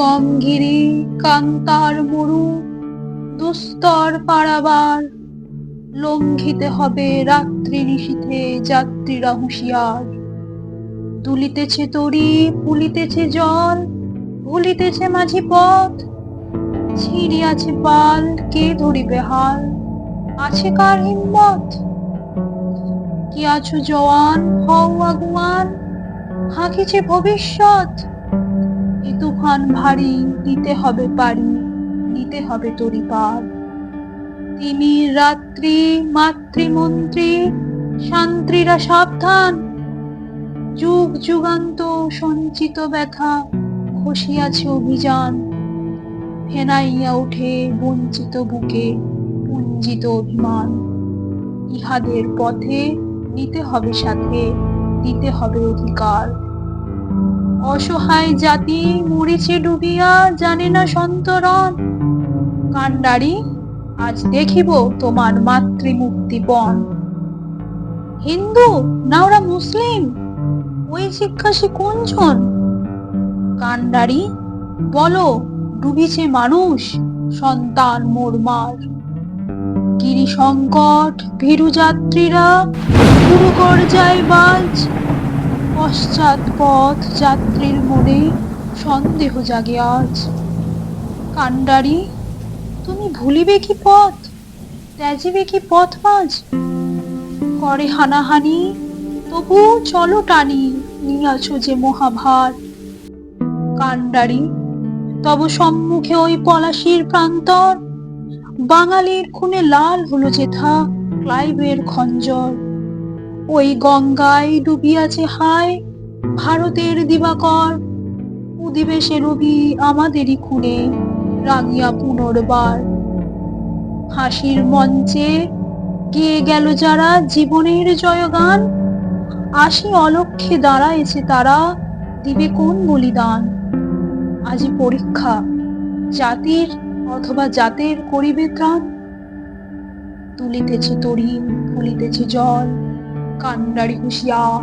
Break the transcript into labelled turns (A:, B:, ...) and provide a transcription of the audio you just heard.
A: দুর্গম গিরি কান্তার মরু দুস্তর পারাবার, লঙ্ঘিতে হবে রাত্রি নিশীথে যাত্রীরা হুঁশিয়ার। দুলিতেছে তরি পুলিতেছে জল, ভুলিতেছে মাঝি পথ, ছিঁড়িয়াছে পাল কে ধরিবে হাল, আছে কার হিম্মত? কি আছো জওয়ান হও আগুয়ান, হাঁকিছে ভবিষ্যৎ। এ তুফান ভারী দিতে হবে পারি, নিতে হবে তরি পার। তিমির রাত্রি মাতৃমন্ত্রী শান্ত্রীরা সাবধান, যুগ যুগান্ত সঞ্চিত ব্যথা খসিয়াছে অভিযান। ফেনাইয়া ওঠে বঞ্চিত বুকে পুঞ্জিত অভিমান। ইহাদের পথে নিতে হবে সাথে, দিতে হবে অধিকার। অসহায় জাতি মরিছে ডুবিয়া, জানে না সন্তরণ। কান্ডারি আজ দেখিব তোমার মাতৃমুক্তিপণ। হিন্দু না ওরা মুসলিম, ওই জিজ্ঞাসে কোনজন? কান্ডারি বলো, ডুবিছে মানুষ, সন্তান মোর মার। গিরি সংকট ভীরু যাত্রীরা শুরু কর যায় বাজ, পশ্চাৎ পথ যাত্রীর মনে সন্দেহ জাগে আজ। কান্ডারি তুমি ভুলিবে কি পথ, ত্যাজিবে কি পথ মাঝ? করে হানাহানি তবু চলো টানি, নিয়াছ যে মহাভার। কান্ডারি তব সম্মুখে ওই পলাশির প্রান্তর, বাঙালির খুনে লাল হলো যেথা ক্লাইভের খঞ্জর। ওই গঙ্গায় ডুবিয়াছে হায় ভারতের দিবাকর, উদিবে সে রবি আমাদেরই খুনে রাঙিয়া পুনর্বার। হাসির মঞ্চে গেয়ে গেল যারা জীবনের জয়গান, আসি অলক্ষ্যে দাঁড়ায়েছে তারা, দিবে কোন বলিদান? আজি পরীক্ষা জাতির অথবা জাতের করিবে ত্রাণ। তুলিতেছে তরি ফুলিতেছে জল, কান্ডারি হুঁশিয়ার।